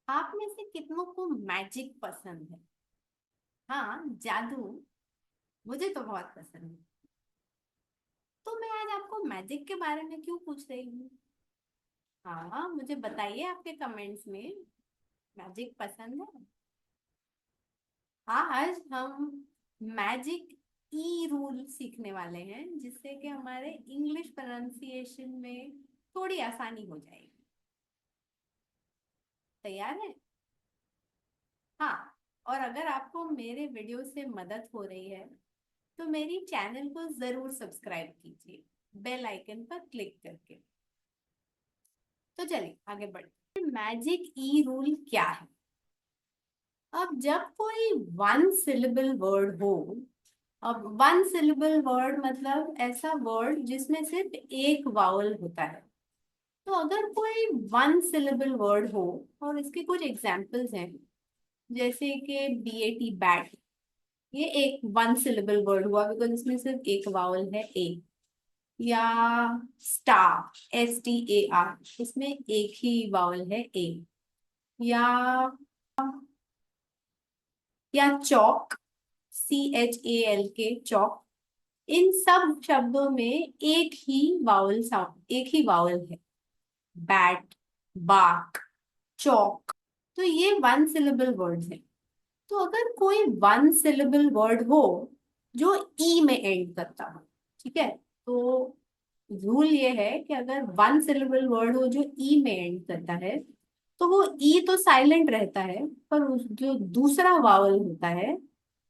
आप में से कितनों को मैजिक पसंद है? हाँ, जादू। मुझे तो बहुत पसंद है। तो मैं आज आपको मैजिक के बारे में क्यों पूछ रही हूँ? हाँ, मुझे बताइए आपके कमेंट्स में। मैजिक पसंद है? आज हम मैजिक ई रूल सीखने वाले हैं, जिससे कि हमारे इंग्लिश प्रोनाउंसिएशन में थोड़ी आसानी हो जाएगी। तैयार है? हाँ। और अगर आपको मेरे वीडियो से मदद हो रही है तो मेरी चैनल को जरूर सब्सक्राइब कीजिए, बेल आइकन पर क्लिक करके। तो चलिए आगे बढ़ते हैं। मैजिक ई रूल क्या है? अब जब कोई वन सिलेबल वर्ड हो, अब वन सिलेबल वर्ड मतलब ऐसा वर्ड जिसमें सिर्फ एक वावल होता है। तो अगर कोई वन सिलेबल वर्ड हो, और इसके कुछ एग्जांपल्स हैं, जैसे कि बीएटी बैट, ये एक वन सिलेबल वर्ड हुआ बिकॉज इसमें सिर्फ एक वावल है, ए। या स्टार, STAR, इसमें एक ही वावल है, ए। या चौक, CHALK, चौक। इन सब शब्दों में एक ही वावल साउंड, एक ही वावल है। बैट, बाक, चौक। तो ये वन सिलेबल वर्ड्स हैं। तो अगर कोई वन सिलेबल वर्ड हो जो ई में एंड करता हो, ठीक है, तो रूल ये है कि अगर वन सिलेबल वर्ड हो जो ई में एंड करता है, तो वो ई तो साइलेंट रहता है, पर जो दूसरा वावल होता है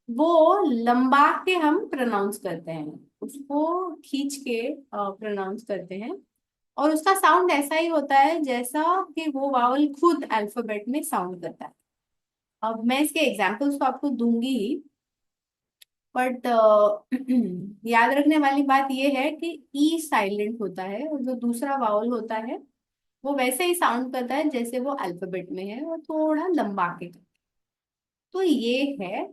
वो लंबा के हम प्रोनाउंस करते हैं, उसको खींच के प्रोनाउंस करते हैं। और उसका साउंड ऐसा ही होता है जैसा कि वो वावल खुद अल्फाबेट में साउंड करता है। अब मैं इसके एग्जांपल्स तो आपको दूंगी ही, बट याद रखने वाली बात यह है कि ई साइलेंट होता है और जो दूसरा वावल होता है वो वैसे ही साउंड करता है जैसे वो अल्फाबेट में है, और थोड़ा लंबा के। तो ये है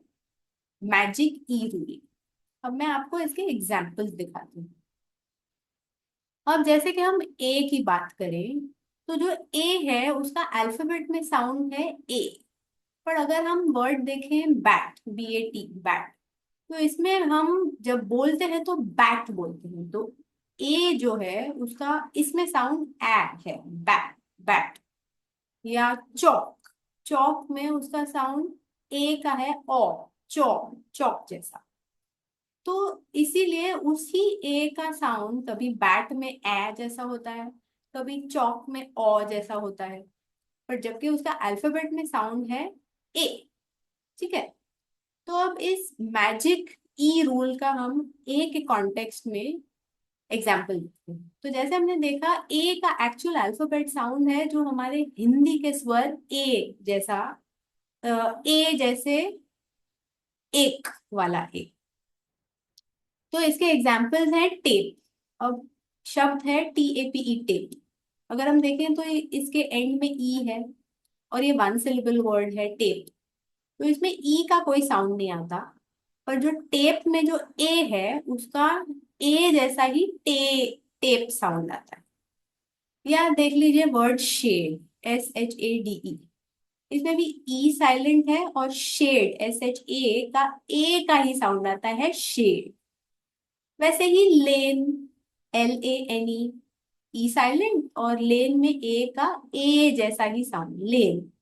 मैजिक ई रूल। अब मैं आपको इसके एग्जांपल्स दिखाती हूँ। अब जैसे कि हम ए की बात करें, तो जो ए है उसका अल्फाबेट में साउंड है ए। पर अगर हम वर्ड देखें बैट, BAT, बैट, तो इसमें हम जब बोलते हैं तो बैट बोलते हैं, तो ए जो है उसका इसमें साउंड ए है, बैट, बैट। या चौक, चौक में उसका साउंड ए का है, ओ, चौक, चौक जैसा। तो इसीलिए उसी ए का साउंड कभी बैट में ए जैसा होता है, कभी चौक में ओ जैसा होता है, पर जबकि उसका अल्फाबेट में साउंड है ए। ठीक है। तो अब इस मैजिक ई रूल का हम ए के कॉन्टेक्स्ट में एग्जाम्पल देखते हैं। तो जैसे हमने देखा, ए का एक्चुअल अल्फाबेट साउंड है जो हमारे हिंदी के स्वर ए जैसा, ए जैसे एक वाला ए। तो इसके एग्जाम्पल्स हैं टेप। अब शब्द है TAPE, टेप। अगर हम देखें तो इसके एंड में ई है, और ये वन सिलेबल वर्ड है, टेप। तो इसमें ई का कोई साउंड नहीं आता, पर जो टेप में जो ए है उसका ए जैसा ही टेप साउंड आता है। या देख लीजिए वर्ड शेड, SHADE, इसमें भी ई साइलेंट है, और शेड, SHA का ए का ही साउंड आता है, शेड। वैसे ही लेन, LANE, ई साइलेंट, और लेन में ए का ए जैसा ही साउंड, लेन।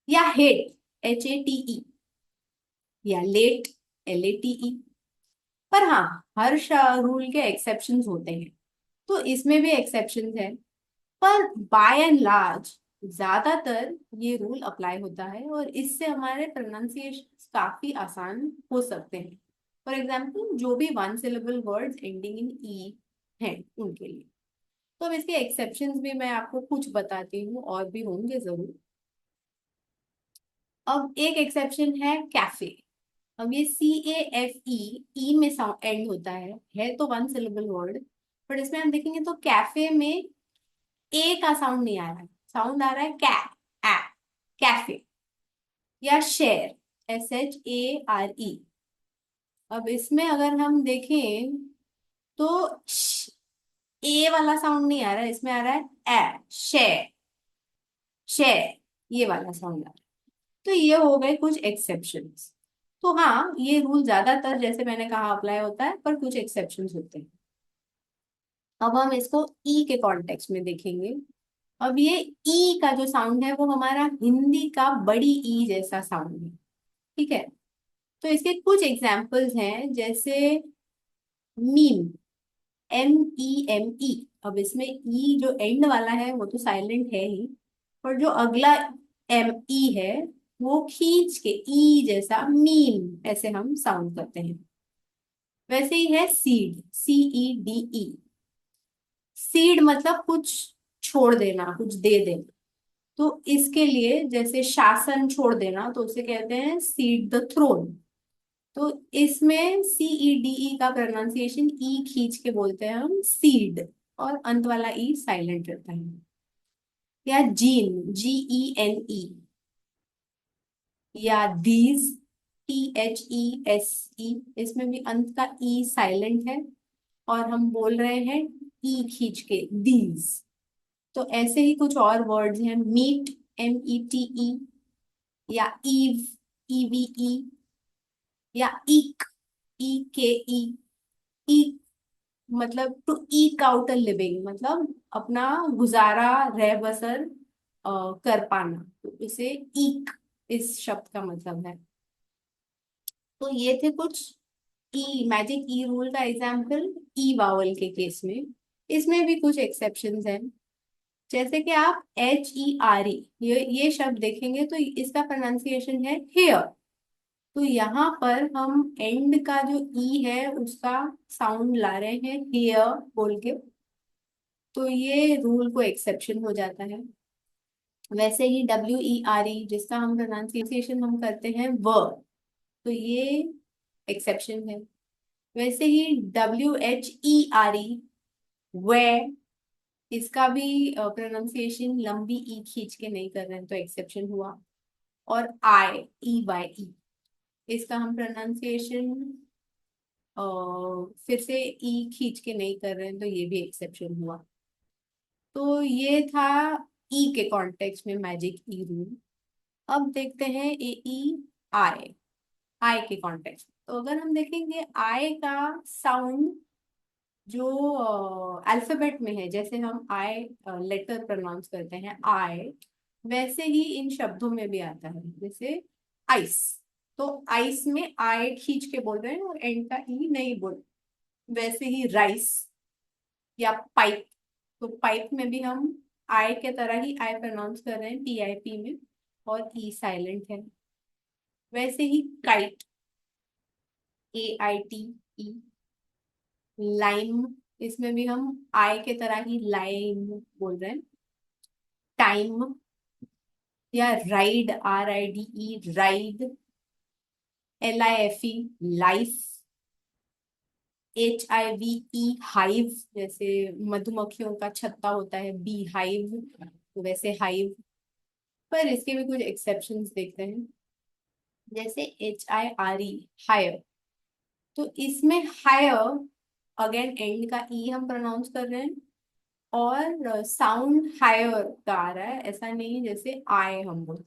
या हेट, HATE, या लेट, LATE। पर हाँ, हर रूल के एक्सेप्शंस होते हैं, तो इसमें भी एक्सेप्शंस है। पर बाय एंड लार्ज ज्यादातर ये रूल अप्लाई होता है, और इससे हमारे प्रोनाउंसिएशन काफी आसान हो सकते हैं। फॉर एग्जाम्पल, जो भी one syllable words ending in E हैं उनके लिए। तो अब इसके एक्सेप्शंस भी मैं आपको कुछ बताती हूँ, और भी होंगे जरूर। अब एक एक्सेप्शन है कैफे। अब ये CAFE, ई में साउंड एंड होता है तो वन सिलेबल वर्ड, पर इसमें हम देखेंगे तो कैफे में ए का साउंड नहीं आ रहा है, साउंड आ रहा है कै, ए, कैफे। या शेर, SHARE। अब इसमें अगर हम देखें तो ए वाला साउंड नहीं आ रहा है, इसमें आ रहा है ए, शेर, शेर। ये वाला साउंड आ रहा है। तो ये हो गए कुछ एक्सेप्शंस। तो हाँ, ये रूल ज्यादातर जैसे मैंने कहा अप्लाई होता है, पर कुछ एक्सेप्शंस होते हैं। अब हम इसको ई के कॉन्टेक्स्ट में देखेंगे। अब ये ई का जो साउंड है वो हमारा हिंदी का बड़ी ई जैसा साउंड है। ठीक है। तो इसके कुछ एग्जाम्पल्स हैं, जैसे मीम, MEME। अब इसमें ई जो एंड वाला है वो तो साइलेंट है ही, पर जो अगला ME है वो खींच के ई जैसा मीम ऐसे हम साउंड करते हैं। वैसे ही है सीड, CEDE। सीड मतलब कुछ छोड़ देना, कुछ दे देना। तो इसके लिए जैसे शासन छोड़ देना तो उसे कहते हैं सीड द थ्रोन। तो इसमें CEDE का प्रोनाउंसिएशन ई खींच के बोलते हैं हम सीड, और अंत वाला ई साइलेंट रहता है। या जीन, GENE। या दीज, THESE। इसमें भी अंत का ई साइलेंट है, और हम बोल रहे हैं ई खींच के दीज। तो ऐसे ही कुछ और वर्ड्स हैं, मीट, METE। या ईव, EVE। या ईक, EKE। ईक मतलब to eke out a living, मतलब अपना गुजारा, रह बसर कर पाना। तो इसे ईक इस शब्द का मतलब है। तो ये थे कुछ ई मैजिक ई रूल का एग्जाम्पल ई वावल के केस में। इसमें भी कुछ एक्सेप्शंस हैं, जैसे कि आप HERE, ये शब्द देखेंगे तो इसका प्रोनाउंसिएशन है हेयर। तो यहाँ पर हम एंड का जो ई है उसका साउंड ला रहे हैं हेयर बोल के। तो ये रूल को एक्सेप्शन हो जाता है। वैसे ही WERE, जिसका हम प्रोनाउंसिएशन हम करते हैं तो ये एक्सेप्शन है। वैसे ही WHERE, वे, इसका भी प्रोनाउंसिएशन लंबी ई खींच के नहीं कर रहे हैं तो एक्सेप्शन हुआ। और EYE, इसका हम प्रोनाउंसिएशन फिर से ई खींच के नहीं कर रहे हैं तो ये भी एक्सेप्शन हुआ। तो ये था ई के कॉन्टेक्स्ट में मैजिक ई रूल। अब देखते हैं AEI, आई के कॉन्टेक्स्ट। तो अगर हम देखेंगे आई का साउंड जो अल्फाबेट में है, जैसे हम आई लेटर प्रोनाउंस करते हैं आई, वैसे ही इन शब्दों में भी आता है। जैसे आइस, तो आइस में आई खींच के बोल रहे हैं और एंड का ई नहीं बोल। वैसे ही राइस या पाइप, तो पाइप में भी हम आई के तरह ही आई प्रोनाउंस कर रहे हैं PIP में, और ई साइलेंट है। वैसे ही काइट, AITE। लाइम, इसमें भी हम आई के तरह ही लाइम बोल रहे हैं। टाइम, या ride, RIDE, ride. LIFE, life. HIVE, hive, जैसे मधुमक्खियों का छत्ता होता है बी हाइव, तो वैसे हाइव। पर इसके भी कुछ एक्सेप्शंस देखते हैं, जैसे HIRE, हायर। तो इसमें हायर, अगेन एंड का ई हम प्रोनाउंस कर रहे हैं, और साउंड हायर का आ रहा है, ऐसा नहीं जैसे आए हम बोल।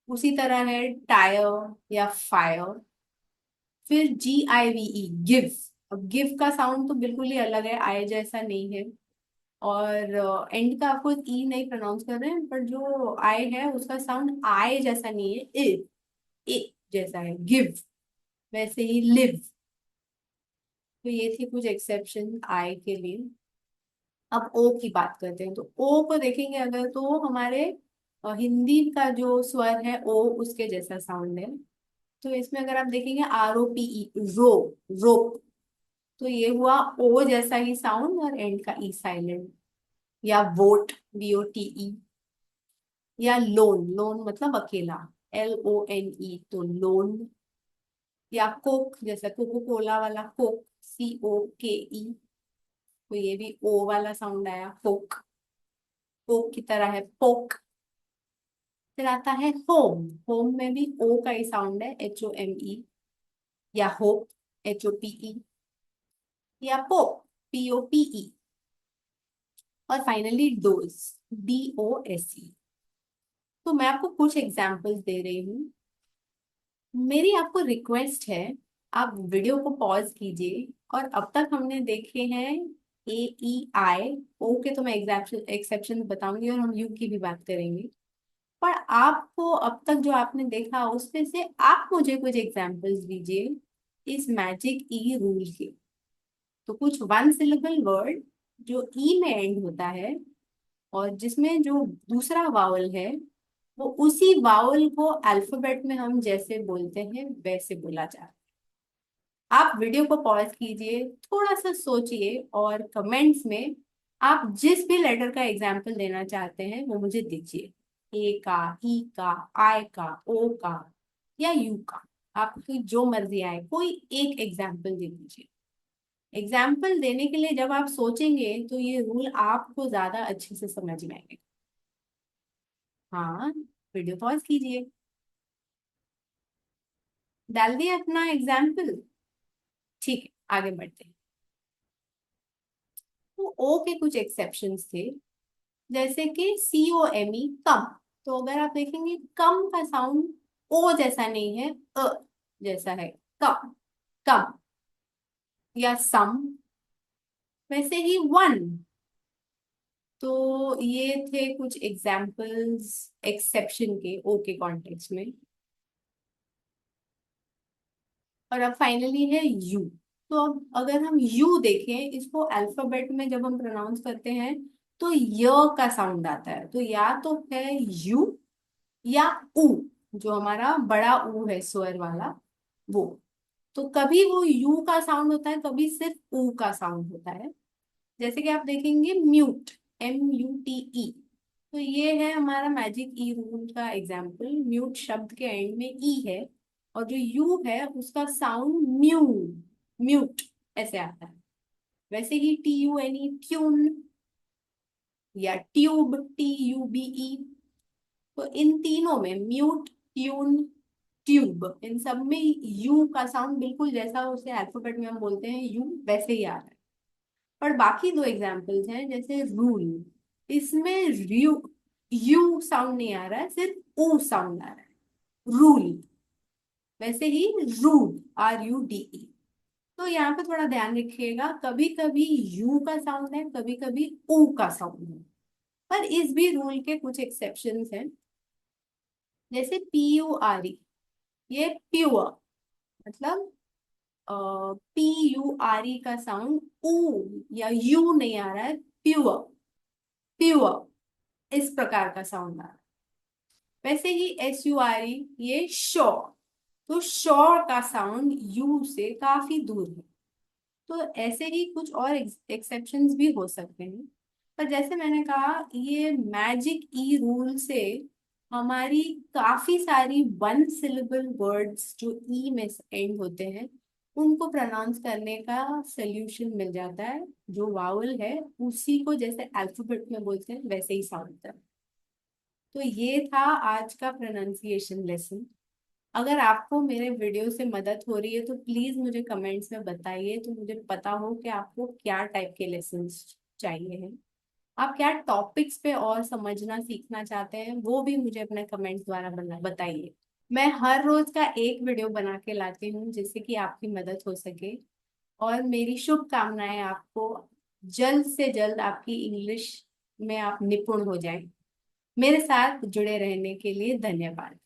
उसी तरह है टायर या फायर। फिर GIVE, गिव। अब गिव का साउंड तो बिल्कुल ही अलग है, आए जैसा नहीं है। और एंड का आपको ई नहीं प्रोनाउंस कर रहे हैं, पर जो आए है उसका साउंड आए जैसा नहीं है, ए जैसा है, गिव। वैसे ही लिव। तो ये थी कुछ एक्सेप्शन आई के लिए। अब ओ की बात करते हैं, तो ओ को देखेंगे अगर, तो हमारे हिंदी का जो स्वर है ओ, उसके जैसा साउंड है। तो इसमें अगर आप देखेंगे ROPE, रो, रोप। तो ये हुआ ओ जैसा ही साउंड और एंड का ई साइलेंट। या वोट, VOTE। या लोन, लोन मतलब अकेला, LONE, तो लोन। या कोक, जैसा कोको कोला वाला कोक, COKE। तो ये भी ओ वाला साउंड आया, कोक। पोक की तरह है, पोक। फिर आता है होम, होम में भी ओ का ही साउंड है, HOME। या होप, HOPE। या पोप, POPE। और फाइनली डोज, DOSE। तो मैं आपको कुछ एग्जांपल्स दे रही हूँ। मेरी आपको रिक्वेस्ट है, आप वीडियो को पॉज कीजिए। और अब तक हमने देखे हैं ए, ई, आई, ओ के तो मैं एग्जेप्शन एक्सेप्शन बताऊंगी और हम यू की भी बात करेंगे। पर आपको अब तक जो आपने देखा उसमें से आप मुझे कुछ एग्जांपल्स दीजिए इस मैजिक ई रूल के। तो कुछ वन सिलेबल वर्ड जो ई में एंड होता है और जिसमें जो दूसरा वावल है वो उसी वावल को अल्फाबेट में हम जैसे बोलते हैं वैसे बोला जाता है। आप वीडियो को पॉज कीजिए, थोड़ा सा सोचिए और कमेंट्स में आप जिस भी लेटर का एग्जाम्पल देना चाहते हैं वो मुझे दीजिए। ए का, ई का, आई का, ओ का या यू का, आपकी जो मर्जी आए कोई एक एग्जाम्पल दे दीजिए। एग्जाम्पल देने के लिए जब आप सोचेंगे तो ये रूल आपको ज्यादा अच्छे से समझ में आएगा। हाँ, वीडियो पॉज कीजिए, डाल दिए अपना एग्जाम्पल। ठीक है, आगे बढ़ते हैं। तो ओ के कुछ एक्सेप्शंस थे, जैसे कि सी ओ एम ई, कम। तो अगर आप देखेंगे कम का साउंड ओ जैसा नहीं है, अ जैसा है। कम, कम। या सम, वैसे ही वन। तो ये थे कुछ एग्जाम्पल्स एक्सेप्शन के ओ के कॉन्टेक्स्ट में। और अब फाइनली है यू। तो अब अगर हम यू देखें, इसको अल्फाबेट में जब हम प्रोनाउंस करते हैं तो य का साउंड आता है। तो या तो है यू या ऊ, जो हमारा बड़ा ऊ है स्वर वाला, वो। तो कभी वो यू का साउंड होता है, कभी सिर्फ ऊ का साउंड होता है। जैसे कि आप देखेंगे म्यूट, MUTE। तो ये है हमारा मैजिक ई रूल का एग्जाम्पल। म्यूट शब्द के एंड में ई है और जो यू है उसका साउंड म्यू, म्यूट ऐसे आता है। वैसे ही TUNE, ट्यून, या ट्यूब, TUBE। तो इन तीनों में म्यूट, ट्यून, ट्यूब, इन सब में यू का साउंड बिल्कुल जैसा उसे अल्फाबेट में हम बोलते हैं यू, वैसे ही आ रहा है। पर बाकी दो एग्जाम्पल्स हैं, जैसे रूल, इसमें यू यू साउंड नहीं आ रहा है, सिर्फ ऊ साउंड आ रहा है, रूल। वैसे ही रूड, RUDE। तो यहाँ पे थोड़ा ध्यान रखिएगा, कभी कभी यू का साउंड है, कभी कभी ऊ का साउंड है। पर इस भी रूल के कुछ एक्सेप्शंस हैं, जैसे PURE, ये प्योर, मतलब PURE का साउंड ऊ या यू नहीं आ रहा है, प्योर, प्योर इस प्रकार का साउंड आ रहा है। वैसे ही SURE, ये श्योर। तो श्योर का साउंड यू से काफी दूर है। तो ऐसे ही कुछ और एक्सेप्शंस भी हो सकते हैं। पर जैसे मैंने कहा, ये मैजिक ई रूल से हमारी काफी सारी वन सिलेबल वर्ड्स जो ई में एंड होते हैं उनको प्रोनाउंस करने का सोल्यूशन मिल जाता है। जो वावल है उसी को जैसे अल्फाबेट में बोलते हैं वैसे ही साउंड होता है। तो ये था आज का प्रोनाउंसिएशन लेसन। अगर आपको मेरे वीडियो से मदद हो रही है तो प्लीज मुझे कमेंट्स में बताइए, तो मुझे पता हो कि आपको क्या टाइप के लेसन्स चाहिए हैं। आप क्या टॉपिक्स पे और समझना सीखना चाहते हैं वो भी मुझे अपने कमेंट्स द्वारा बताइए। मैं हर रोज का एक वीडियो बना के लाती हूँ जिससे कि आपकी मदद हो सके। और मेरी शुभकामनाएं आपको जल्द से जल्द आपकी इंग्लिश में आप निपुण हो जाएं। मेरे साथ जुड़े रहने के लिए धन्यवाद।